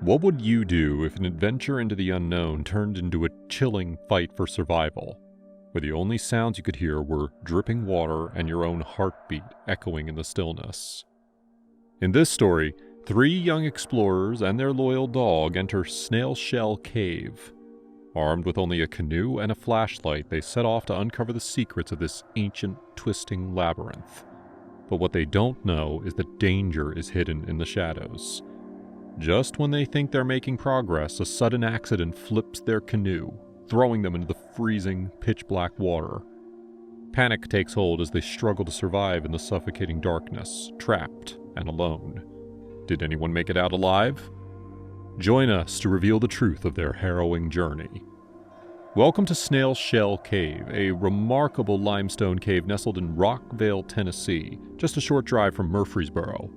What would you do if an adventure into the unknown turned into a chilling fight for survival, where the only sounds you could hear were dripping water and your own heartbeat echoing in the stillness? In this story, 3 young explorers and their loyal dog enter Snail Shell Cave. Armed with only a canoe and a flashlight, they set off to uncover the secrets of this ancient, twisting labyrinth. But what they don't know is that danger is hidden in the shadows. Just when they think they're making progress, a sudden accident flips their canoe, throwing them into the freezing, pitch-black water. Panic takes hold as they struggle to survive in the suffocating darkness, trapped and alone. Did anyone make it out alive? Join us to reveal the truth of their harrowing journey. Welcome to Snail Shell Cave, a remarkable limestone cave nestled in Rockvale, Tennessee, just a short drive from Murfreesboro.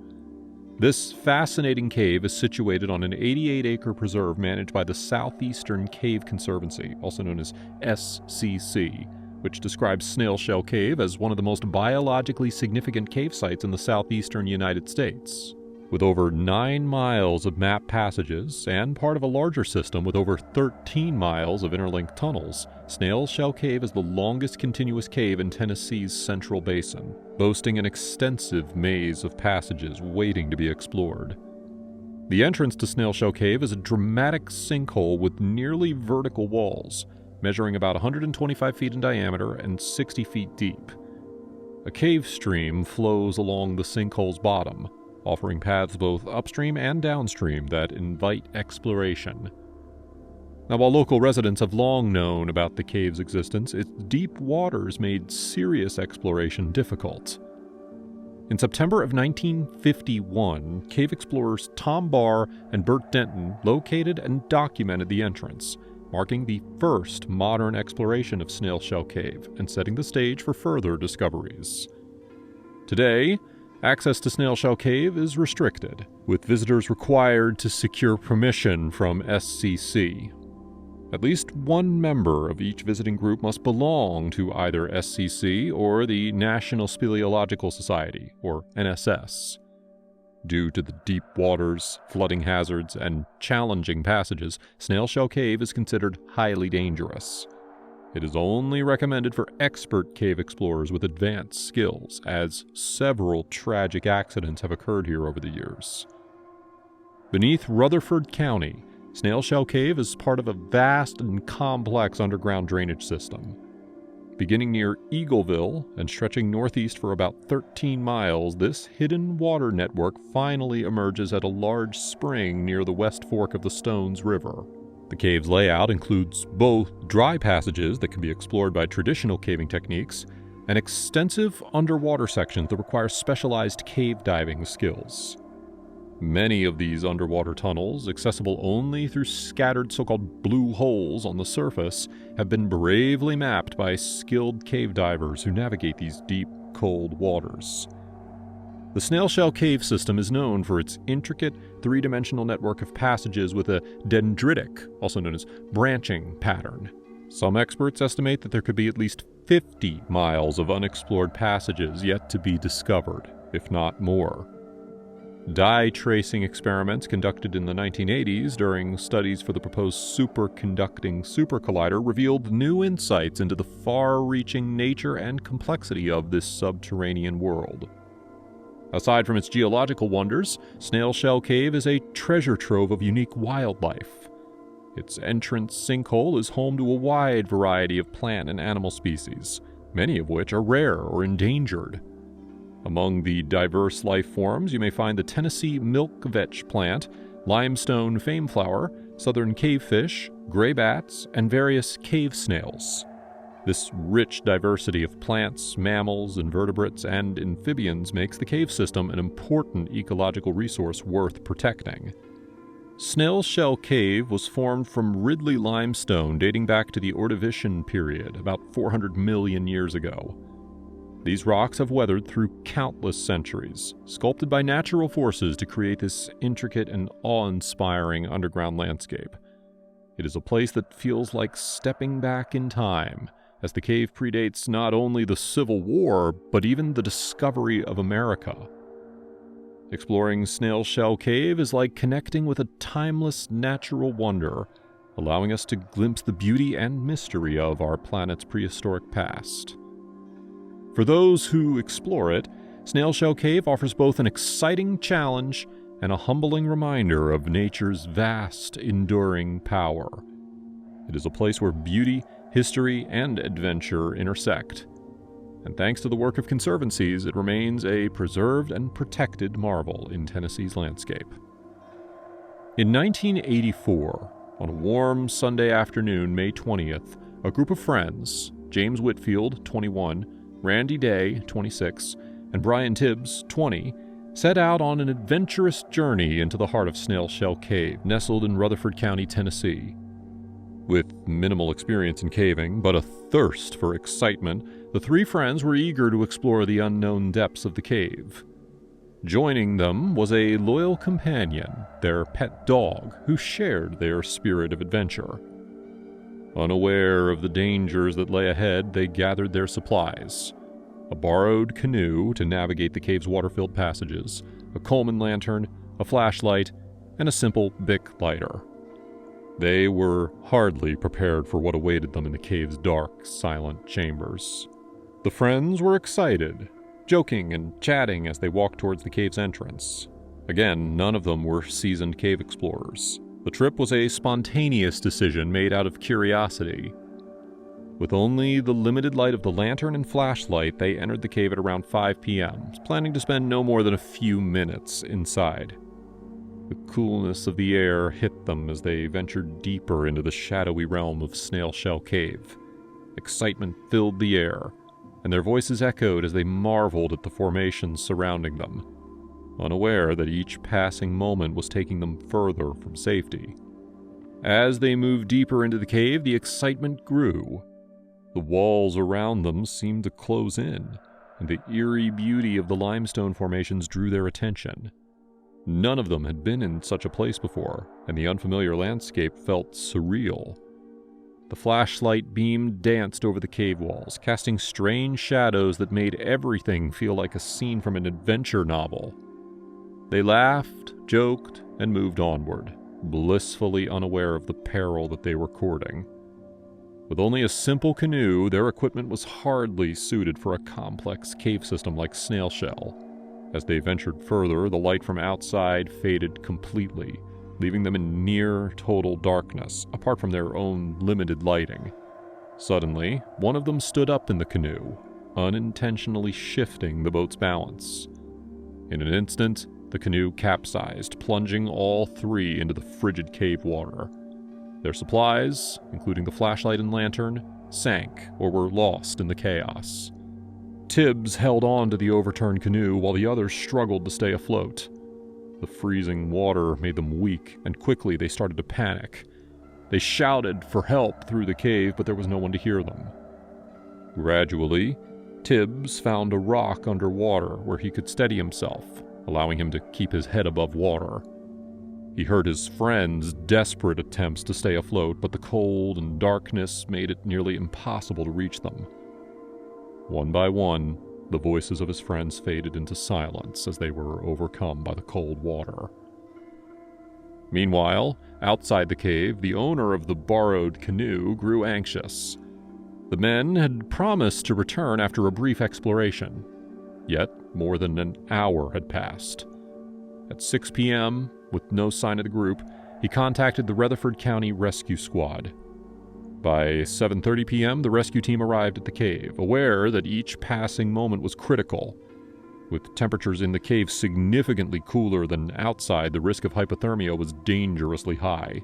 This fascinating cave is situated on an 88-acre preserve managed by the Southeastern Cave Conservancy, also known as SCC, which describes Snail Shell Cave as one of the most biologically significant cave sites in the southeastern United States. With over 9 miles of map passages and part of a larger system with over 13 miles of interlinked tunnels, Snail Shell Cave is the longest continuous cave in Tennessee's Central Basin, boasting an extensive maze of passages waiting to be explored. The entrance to Snail Shell Cave is a dramatic sinkhole with nearly vertical walls, measuring about 125 feet in diameter and 60 feet deep. A cave stream flows along the sinkhole's bottom, offering paths both upstream and downstream that invite exploration. Now, while local residents have long known about the cave's existence, its deep waters made serious exploration difficult. In September of 1951, cave explorers Tom Barr and Bert Denton located and documented the entrance, marking the first modern exploration of Snail Shell Cave and setting the stage for further discoveries. Today, access to Snail Shell Cave is restricted, with visitors required to secure permission from SCC. At least one member of each visiting group must belong to either SCC or the National Speleological Society, or NSS. Due to the deep waters, flooding hazards, and challenging passages, Snail Shell Cave is considered highly dangerous. It is only recommended for expert cave explorers with advanced skills, as several tragic accidents have occurred here over the years. Beneath Rutherford County, Snail Shell Cave is part of a vast and complex underground drainage system. Beginning near Eagleville and stretching northeast for about 13 miles, this hidden water network finally emerges at a large spring near the West Fork of the Stones River. The cave's layout includes both dry passages that can be explored by traditional caving techniques and extensive underwater sections that require specialized cave diving skills. Many of these underwater tunnels, accessible only through scattered so-called blue holes on the surface, have been bravely mapped by skilled cave divers who navigate these deep, cold waters. The Snail Shell Cave system is known for its intricate, three-dimensional network of passages with a dendritic, also known as branching, pattern. Some experts estimate that there could be at least 50 miles of unexplored passages yet to be discovered, if not more. Dye tracing experiments conducted in the 1980s during studies for the proposed superconducting supercollider revealed new insights into the far-reaching nature and complexity of this subterranean world. Aside from its geological wonders, Snail Shell Cave is a treasure trove of unique wildlife. Its entrance sinkhole is home to a wide variety of plant and animal species, many of which are rare or endangered. Among the diverse life forms, you may find the Tennessee milk vetch plant, limestone fameflower, southern cavefish, gray bats, and various cave snails. This rich diversity of plants, mammals, invertebrates, and amphibians makes the cave system an important ecological resource worth protecting. Snail Shell Cave was formed from Ridley limestone dating back to the Ordovician period, about 400 million years ago. These rocks have weathered through countless centuries, sculpted by natural forces to create this intricate and awe-inspiring underground landscape. It is a place that feels like stepping back in time, as the cave predates not only the Civil War, but even the discovery of America. Exploring Snail Shell Cave is like connecting with a timeless natural wonder, allowing us to glimpse the beauty and mystery of our planet's prehistoric past. For those who explore it, Snail Shell Cave offers both an exciting challenge and a humbling reminder of nature's vast, enduring power. It is a place where beauty, history, and adventure intersect. And thanks to the work of conservancies, it remains a preserved and protected marvel in Tennessee's landscape. In 1984, on a warm Sunday afternoon, May 20th, a group of friends, James Whitfield, 21, Randy Day, 26, and Brian Tibbs, 20, set out on an adventurous journey into the heart of Snail Shell Cave, nestled in Rutherford County, Tennessee. With minimal experience in caving, but a thirst for excitement, the three friends were eager to explore the unknown depths of the cave. Joining them was a loyal companion, their pet dog, who shared their spirit of adventure. Unaware of the dangers that lay ahead, they gathered their supplies: a borrowed canoe to navigate the cave's water-filled passages, a Coleman lantern, a flashlight, and a simple Bic lighter. They were hardly prepared for what awaited them in the cave's dark, silent chambers. The friends were excited, joking and chatting as they walked towards the cave's entrance. Again, none of them were seasoned cave explorers. The trip was a spontaneous decision made out of curiosity. With only the limited light of the lantern and flashlight, they entered the cave at around 5 p.m., planning to spend no more than a few minutes inside. The coolness of the air hit them as they ventured deeper into the shadowy realm of Snail Shell Cave. Excitement filled the air, and their voices echoed as they marveled at the formations surrounding them, unaware that each passing moment was taking them further from safety. As they moved deeper into the cave, the excitement grew. The walls around them seemed to close in, and the eerie beauty of the limestone formations drew their attention. None of them had been in such a place before, and the unfamiliar landscape felt surreal. The flashlight beam danced over the cave walls, casting strange shadows that made everything feel like a scene from an adventure novel. They laughed, joked, and moved onward, blissfully unaware of the peril that they were courting. With only a simple canoe, their equipment was hardly suited for a complex cave system like Snail Shell. As they ventured further, the light from outside faded completely, leaving them in near total darkness, apart from their own limited lighting. Suddenly, one of them stood up in the canoe, unintentionally shifting the boat's balance. In an instant, the canoe capsized, plunging all three into the frigid cave water. Their supplies, including the flashlight and lantern, sank or were lost in the chaos. Tibbs held on to the overturned canoe while the others struggled to stay afloat. The freezing water made them weak, and quickly they started to panic. They shouted for help through the cave, but there was no one to hear them. Gradually, Tibbs found a rock underwater where he could steady himself, allowing him to keep his head above water. He heard his friends' desperate attempts to stay afloat, but the cold and darkness made it nearly impossible to reach them. One by one, the voices of his friends faded into silence as they were overcome by the cold water. Meanwhile, outside the cave, the owner of the borrowed canoe grew anxious. The men had promised to return after a brief exploration, yet more than an hour had passed. At 6 p.m., with no sign of the group, he contacted the Rutherford County Rescue Squad. By 7:30 p.m., the rescue team arrived at the cave, aware that each passing moment was critical. With temperatures in the cave significantly cooler than outside, the risk of hypothermia was dangerously high.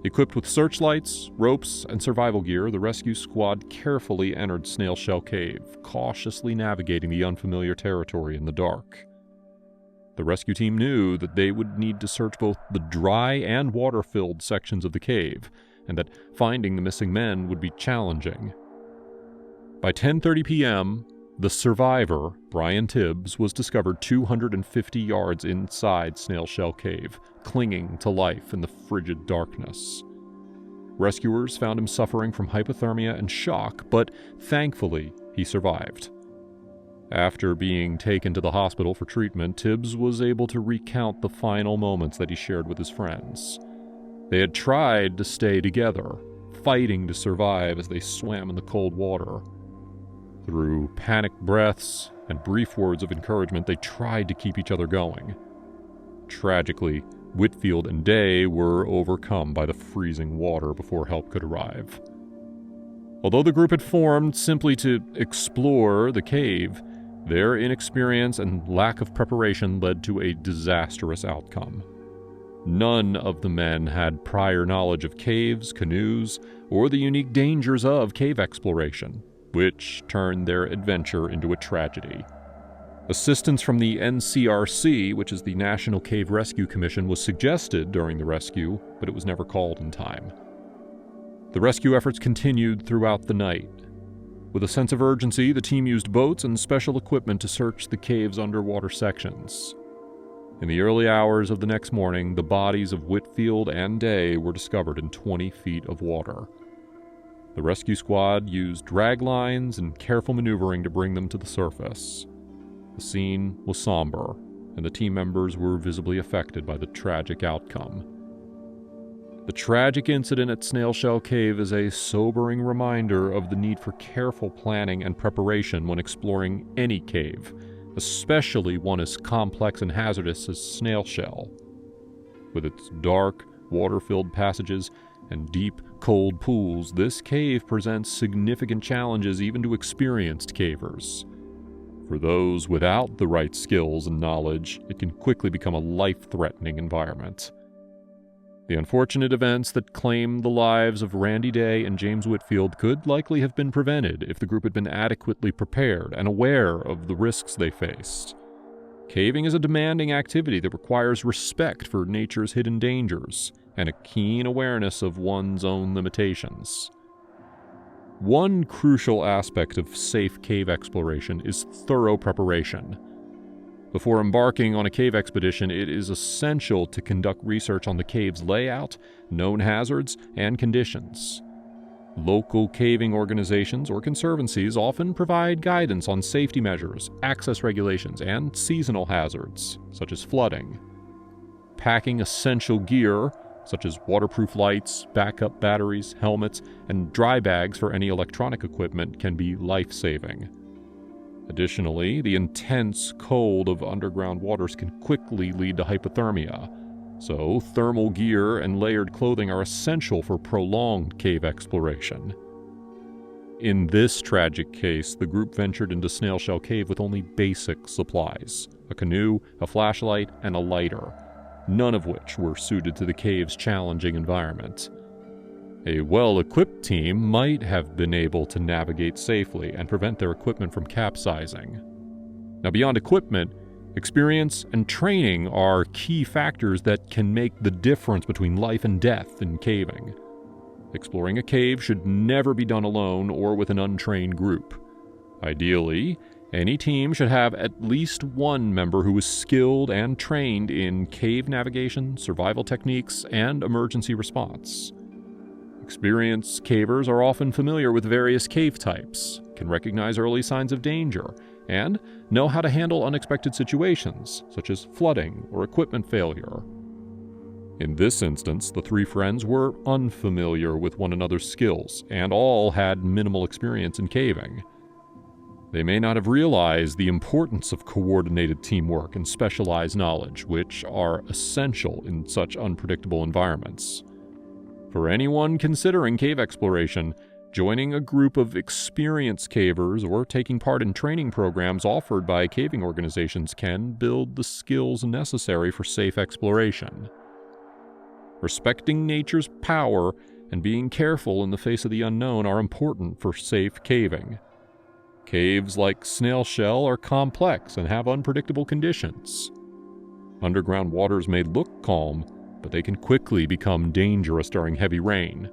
Equipped with searchlights, ropes, and survival gear, the rescue squad carefully entered Snail Shell Cave, cautiously navigating the unfamiliar territory in the dark. The rescue team knew that they would need to search both the dry and water-filled sections of the cave, and that finding the missing men would be challenging. By 10:30 p.m., the survivor, Brian Tibbs, was discovered 250 yards inside Snail Shell Cave, clinging to life in the frigid darkness. Rescuers found him suffering from hypothermia and shock, but thankfully he survived. After being taken to the hospital for treatment, Tibbs was able to recount the final moments that he shared with his friends. They had tried to stay together, fighting to survive as they swam in the cold water. Through panicked breaths and brief words of encouragement, they tried to keep each other going. Tragically, Whitfield and Day were overcome by the freezing water before help could arrive. Although the group had formed simply to explore the cave, their inexperience and lack of preparation led to a disastrous outcome. None of the men had prior knowledge of caves, canoes, or the unique dangers of cave exploration, which turned their adventure into a tragedy. Assistance from the NCRC, which is the National Cave Rescue Commission, was suggested during the rescue, but it was never called in time. The rescue efforts continued throughout the night. With a sense of urgency, the team used boats and special equipment to search the cave's underwater sections. In the early hours of the next morning, the bodies of Whitfield and Day were discovered in 20 feet of water. The rescue squad used drag lines and careful maneuvering to bring them to the surface. The scene was somber, and the team members were visibly affected by the tragic outcome. The tragic incident at Snail Shell Cave is a sobering reminder of the need for careful planning and preparation when exploring any cave, especially one as complex and hazardous as Snail Shell. With its dark, water-filled passages and deep, cold pools, this cave presents significant challenges even to experienced cavers. For those without the right skills and knowledge, it can quickly become a life-threatening environment. The unfortunate events that claimed the lives of Randy Day and James Whitfield could likely have been prevented if the group had been adequately prepared and aware of the risks they faced. Caving is a demanding activity that requires respect for nature's hidden dangers and a keen awareness of one's own limitations. One crucial aspect of safe cave exploration is thorough preparation. Before embarking on a cave expedition, it is essential to conduct research on the cave's layout, known hazards, and conditions. Local caving organizations or conservancies often provide guidance on safety measures, access regulations, and seasonal hazards, such as flooding. Packing essential gear, such as waterproof lights, backup batteries, helmets, and dry bags for any electronic equipment, can be life-saving. Additionally, the intense cold of underground waters can quickly lead to hypothermia, so thermal gear and layered clothing are essential for prolonged cave exploration. In this tragic case, the group ventured into Snail Shell Cave with only basic supplies: a canoe, a flashlight, and a lighter, none of which were suited to the cave's challenging environment. A well-equipped team might have been able to navigate safely and prevent their equipment from capsizing. Now, beyond equipment, experience and training are key factors that can make the difference between life and death in caving. Exploring a cave should never be done alone or with an untrained group. Ideally, any team should have at least one member who is skilled and trained in cave navigation, survival techniques, and emergency response. Experienced cavers are often familiar with various cave types, can recognize early signs of danger, and know how to handle unexpected situations, such as flooding or equipment failure. In this instance, the three friends were unfamiliar with one another's skills, and all had minimal experience in caving. They may not have realized the importance of coordinated teamwork and specialized knowledge, which are essential in such unpredictable environments. For anyone considering cave exploration, joining a group of experienced cavers or taking part in training programs offered by caving organizations can build the skills necessary for safe exploration. Respecting nature's power and being careful in the face of the unknown are important for safe caving. Caves like Snail Shell are complex and have unpredictable conditions. Underground waters may look calm, but they can quickly become dangerous during heavy rain.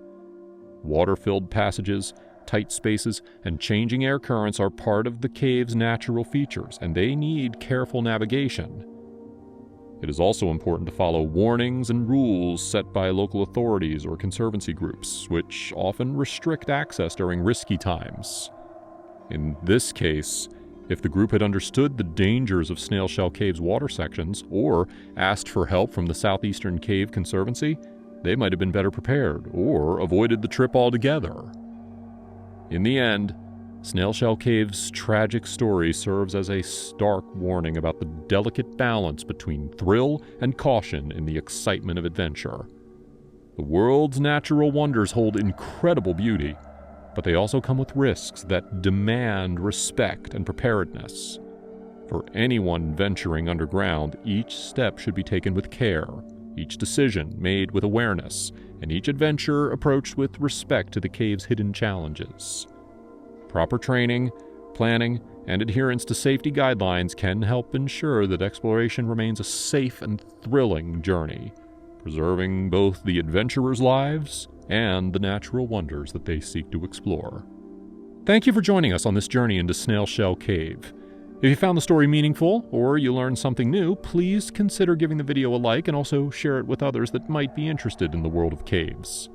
Water-filled passages, tight spaces, and changing air currents are part of the cave's natural features, and they need careful navigation. It is also important to follow warnings and rules set by local authorities or conservancy groups, which often restrict access during risky times. In this case, If the group had understood the dangers of Snail Shell Cave's water sections, or asked for help from the Southeastern Cave Conservancy, they might have been better prepared, or avoided the trip altogether. In the end, Snail Shell Cave's tragic story serves as a stark warning about the delicate balance between thrill and caution in the excitement of adventure. The world's natural wonders hold incredible beauty, but they also come with risks that demand respect and preparedness. For anyone venturing underground, each step should be taken with care, each decision made with awareness, and each adventure approached with respect to the cave's hidden challenges. Proper training, planning, and adherence to safety guidelines can help ensure that exploration remains a safe and thrilling journey, preserving both the adventurers' lives and the natural wonders that they seek to explore. Thank you for joining us on this journey into Snail Shell Cave. If you found the story meaningful, or you learned something new, please consider giving the video a like and also share it with others that might be interested in the world of caves.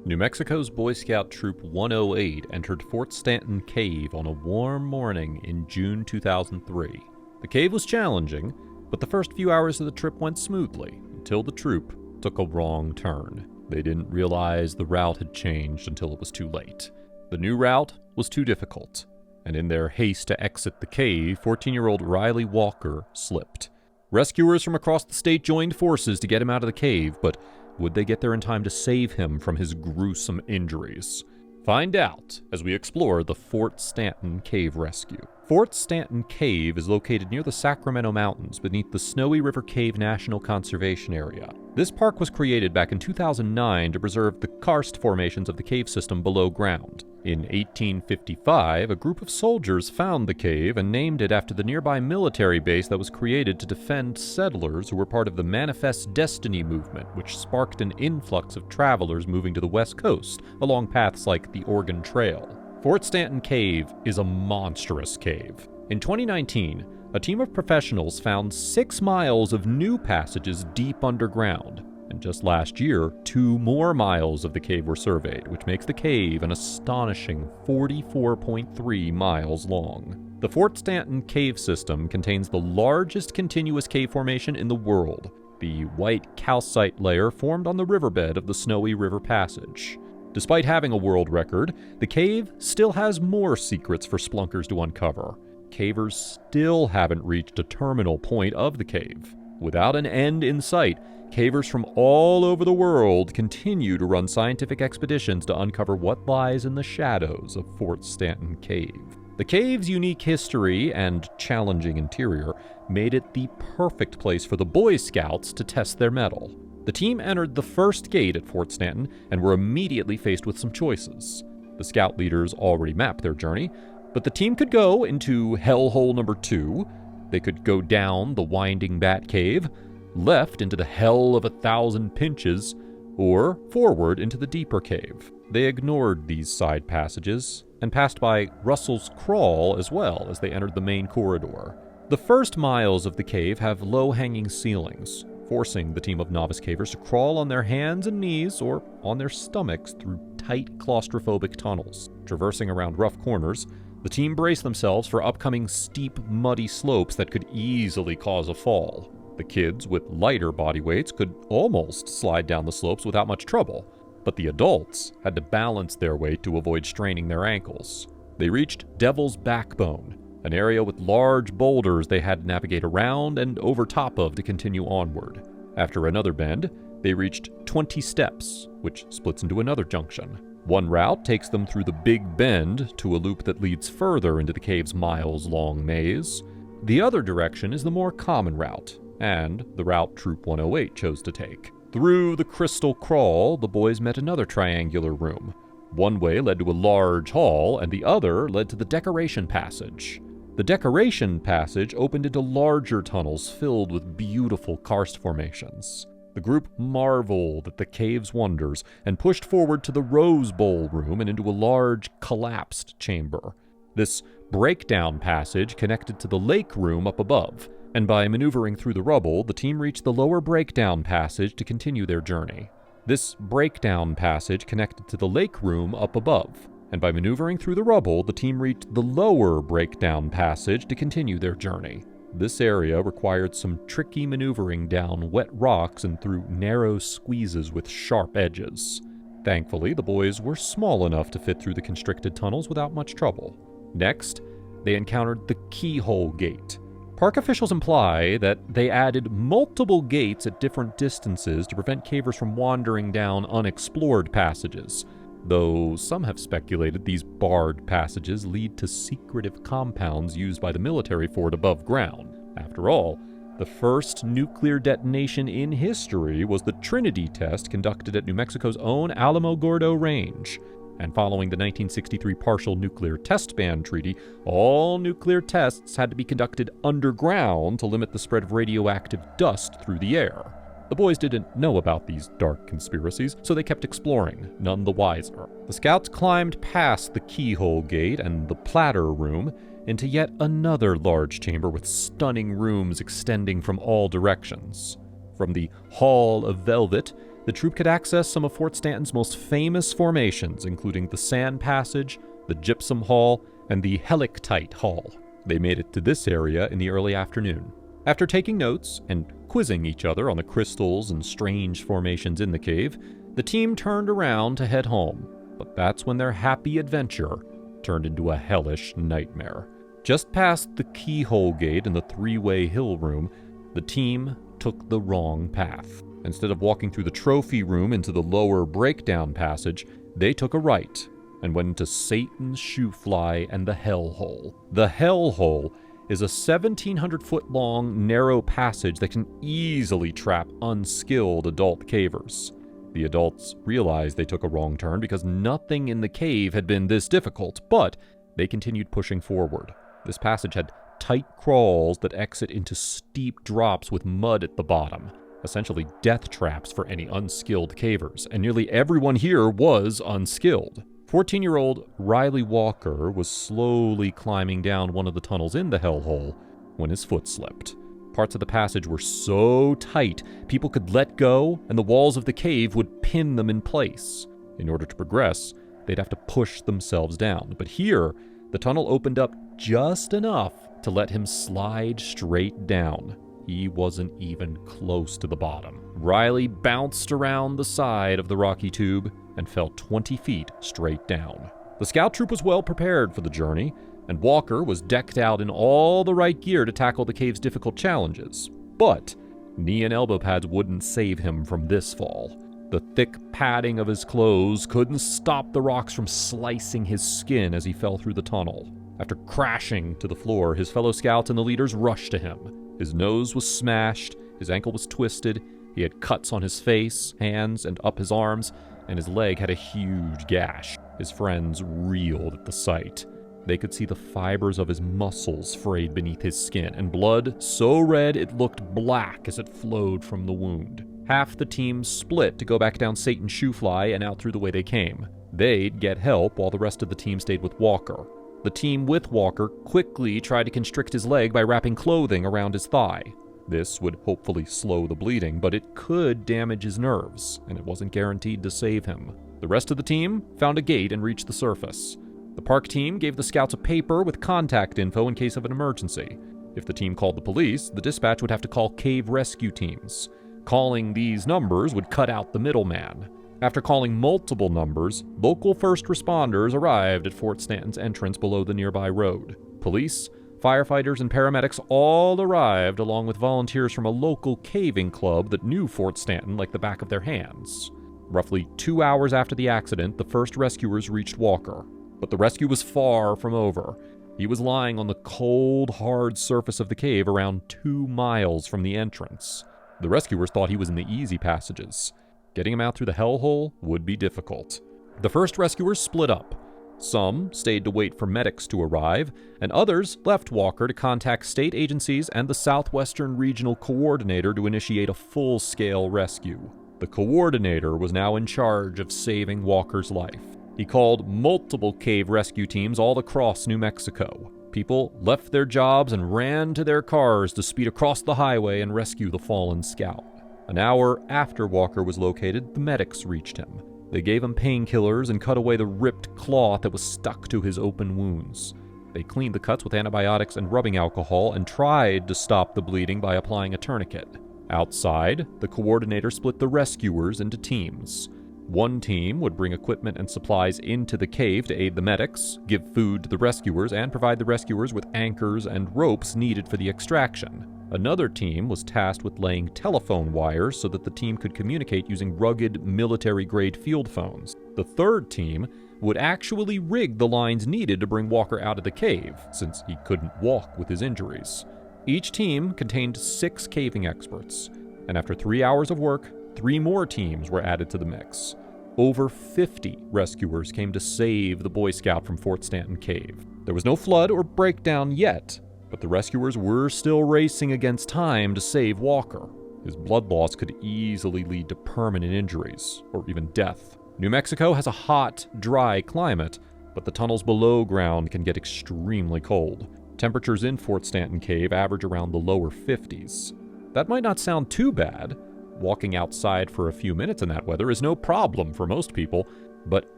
New Mexico's Boy Scout Troop 108 entered Fort Stanton Cave on a warm morning in June 2003. The cave was challenging, but the first few hours of the trip went smoothly until the troop took a wrong turn. They didn't realize the route had changed until it was too late. The new route was too difficult, and in their haste to exit the cave, 14-year-old Riley Walker slipped. Rescuers from across the state joined forces to get him out of the cave, but would they get there in time to save him from his gruesome injuries? Find out as we explore the Fort Stanton Cave rescue. Fort Stanton Cave is located near the Sacramento Mountains beneath the Snowy River Cave National Conservation Area. This park was created back in 2009 to preserve the karst formations of the cave system below ground. In 1855, a group of soldiers found the cave and named it after the nearby military base that was created to defend settlers who were part of the Manifest Destiny movement, which sparked an influx of travelers moving to the West Coast along paths like the Oregon Trail. Fort Stanton Cave is a monstrous cave. In 2019, a team of professionals found 6 miles of new passages deep underground. And just last year, 2 more miles of the cave were surveyed, which makes the cave an astonishing 44.3 miles long. The Fort Stanton Cave system contains the largest continuous cave formation in the world, the white calcite layer formed on the riverbed of the Snowy River Passage. Despite having a world record, the cave still has more secrets for splunkers to uncover. Cavers still haven't reached a terminal point of the cave. Without an end in sight, cavers from all over the world continue to run scientific expeditions to uncover what lies in the shadows of Fort Stanton Cave. The cave's unique history and challenging interior made it the perfect place for the Boy Scouts to test their mettle. The team entered the first gate at Fort Stanton and were immediately faced with some choices. The scout leaders already mapped their journey, but the team could go into Hellhole number 2, they could go down the winding Bat Cave, left into the Hell of 1,000 Pinches, or forward into the deeper cave. They ignored these side passages and passed by Russell's Crawl as well as they entered the main corridor. The first miles of the cave have low-hanging ceilings, forcing the team of novice cavers to crawl on their hands and knees or on their stomachs through tight claustrophobic tunnels. Traversing around rough corners, the team braced themselves for upcoming steep, muddy slopes that could easily cause a fall. The kids with lighter body weights could almost slide down the slopes without much trouble, but the adults had to balance their weight to avoid straining their ankles. They reached Devil's Backbone, an area with large boulders they had to navigate around and over top of to continue onward. After another bend, they reached 20 Steps, which splits into another junction. One route takes them through the Big Bend to a loop that leads further into the cave's miles-long maze. The other direction is the more common route, and the route Troop 108 chose to take. Through the Crystal Crawl, the boys met another triangular room. One way led to a large hall, and the other led to the Decoration Passage. The Decoration Passage opened into larger tunnels filled with beautiful karst formations. The group marveled at the cave's wonders and pushed forward to the Rose Bowl room and into a large, collapsed chamber. This breakdown passage connected to the lake room up above, and by maneuvering through the rubble, the team reached the lower breakdown passage to continue their journey. This breakdown passage connected to the lake room up above, and by maneuvering through the rubble, the team reached the lower breakdown passage to continue their journey. This area required some tricky maneuvering down wet rocks and through narrow squeezes with sharp edges. Thankfully, the boys were small enough to fit through the constricted tunnels without much trouble. Next, they encountered the Keyhole Gate. Park officials imply that they added multiple gates at different distances to prevent cavers from wandering down unexplored passages, though some have speculated these barred passages lead to secretive compounds used by the military fort above ground. After all, the first nuclear detonation in history was the Trinity test conducted at New Mexico's own Alamogordo Range. And following the 1963 Partial Nuclear Test Ban Treaty, all nuclear tests had to be conducted underground to limit the spread of radioactive dust through the air. The boys didn't know about these dark conspiracies, so they kept exploring, none the wiser. The scouts climbed past the Keyhole Gate and the Platter Room into yet another large chamber with stunning rooms extending from all directions. From the Hall of Velvet, the troop could access some of Fort Stanton's most famous formations, including the Sand Passage, the Gypsum Hall, and the Helictite Hall. They made it to this area in the early afternoon. After taking notes and quizzing each other on the crystals and strange formations in the cave, the team turned around to head home. But that's when their happy adventure turned into a hellish nightmare. Just past the Keyhole Gate and the three-way hill room, the team took the wrong path. Instead of walking through the trophy room into the lower breakdown passage, they took a right and went into Satan's Shoe Fly and the Hell Hole. The Hell Hole is a 1,700-foot-long, narrow passage that can easily trap unskilled adult cavers. The adults realized they took a wrong turn because nothing in the cave had been this difficult, but they continued pushing forward. This passage had tight crawls that exit into steep drops with mud at the bottom, essentially death traps for any unskilled cavers, and nearly everyone here was unskilled. 14-year-old Riley Walker was slowly climbing down one of the tunnels in the hellhole when his foot slipped. Parts of the passage were so tight, people could let go, and the walls of the cave would pin them in place. In order to progress, they'd have to push themselves down. But here, the tunnel opened up just enough to let him slide straight down. He wasn't even close to the bottom. Riley bounced around the side of the rocky tube and fell 20 feet straight down. The scout troop was well prepared for the journey, and Walker was decked out in all the right gear to tackle the cave's difficult challenges. But knee and elbow pads wouldn't save him from this fall. The thick padding of his clothes couldn't stop the rocks from slicing his skin as he fell through the tunnel. After crashing to the floor, his fellow scouts and the leaders rushed to him. His nose was smashed, his ankle was twisted, he had cuts on his face, hands, and up his arms, and his leg had a huge gash. His friends reeled at the sight. They could see the fibers of his muscles frayed beneath his skin, and blood so red it looked black as it flowed from the wound. Half the team split to go back down Satan's Shoe Fly and out through the way they came. They'd get help while the rest of the team stayed with Walker. The team with Walker quickly tried to constrict his leg by wrapping clothing around his thigh. This would hopefully slow the bleeding, but it could damage his nerves, and it wasn't guaranteed to save him. The rest of the team found a gate and reached the surface. The park team gave the scouts a paper with contact info in case of an emergency. If the team called the police, the dispatch would have to call cave rescue teams. Calling these numbers would cut out the middleman. After calling multiple numbers, local first responders arrived at Fort Stanton's entrance below the nearby road. Police, firefighters, and paramedics all arrived along with volunteers from a local caving club that knew Fort Stanton like the back of their hands. Roughly 2 hours after the accident, the first rescuers reached Walker. But the rescue was far from over. He was lying on the cold, hard surface of the cave around 2 miles from the entrance. The rescuers thought he was in the easy passages. Getting him out through the hellhole would be difficult. The first rescuers split up. Some stayed to wait for medics to arrive, and others left Walker to contact state agencies and the Southwestern Regional Coordinator to initiate a full-scale rescue. The coordinator was now in charge of saving Walker's life. He called multiple cave rescue teams all across New Mexico. People left their jobs and ran to their cars to speed across the highway and rescue the fallen scout. An hour after Walker was located, the medics reached him. They gave him painkillers and cut away the ripped cloth that was stuck to his open wounds. They cleaned the cuts with antibiotics and rubbing alcohol and tried to stop the bleeding by applying a tourniquet. Outside, the coordinator split the rescuers into teams. One team would bring equipment and supplies into the cave to aid the medics, give food to the rescuers, and provide the rescuers with anchors and ropes needed for the extraction. Another team was tasked with laying telephone wires so that the team could communicate using rugged, military-grade field phones. The third team would actually rig the lines needed to bring Walker out of the cave, since he couldn't walk with his injuries. Each team contained 6 caving experts, and after 3 hours of work, 3 more teams were added to the mix. Over 50 rescuers came to save the Boy Scout from Fort Stanton Cave. There was no flood or breakdown yet, but the rescuers were still racing against time to save Walker. His blood loss could easily lead to permanent injuries, or even death. New Mexico has a hot, dry climate, but the tunnels below ground can get extremely cold. Temperatures in Fort Stanton Cave average around the lower 50s. That might not sound too bad. Walking outside for a few minutes in that weather is no problem for most people, but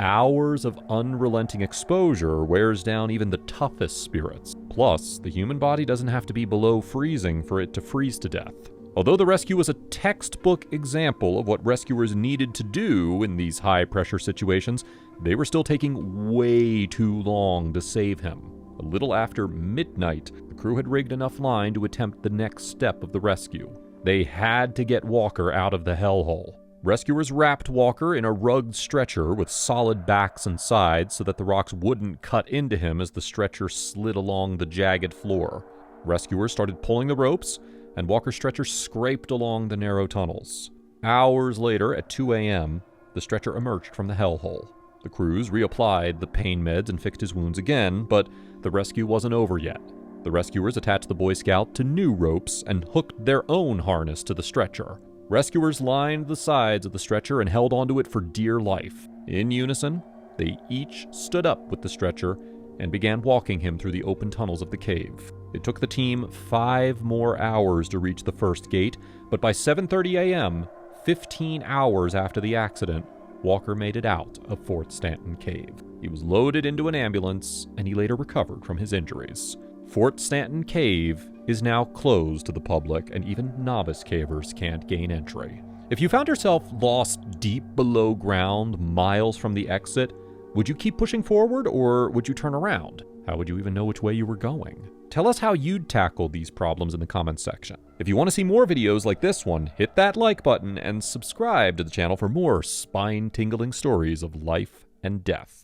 hours of unrelenting exposure wears down even the toughest spirits. Plus, the human body doesn't have to be below freezing for it to freeze to death. Although the rescue was a textbook example of what rescuers needed to do in these high-pressure situations, they were still taking way too long to save him. A little after midnight, the crew had rigged enough line to attempt the next step of the rescue. They had to get Walker out of the hellhole. Rescuers wrapped Walker in a rugged stretcher with solid backs and sides so that the rocks wouldn't cut into him as the stretcher slid along the jagged floor. Rescuers started pulling the ropes, and Walker's stretcher scraped along the narrow tunnels. Hours later, at 2 a.m., the stretcher emerged from the hellhole. The crews reapplied the pain meds and fixed his wounds again, but the rescue wasn't over yet. The rescuers attached the Boy Scout to new ropes and hooked their own harness to the stretcher. Rescuers lined the sides of the stretcher and held onto it for dear life. In unison, they each stood up with the stretcher and began walking him through the open tunnels of the cave. It took the team 5 more hours to reach the first gate, but by 7:30 a.m., 15 hours after the accident, Walker made it out of Fort Stanton Cave. He was loaded into an ambulance, and he later recovered from his injuries. Fort Stanton Cave is now closed to the public, and even novice cavers can't gain entry. If you found yourself lost deep below ground, miles from the exit, would you keep pushing forward, or would you turn around? How would you even know which way you were going? Tell us how you'd tackle these problems in the comments section. If you want to see more videos like this one, hit that like button and subscribe to the channel for more spine-tingling stories of life and death.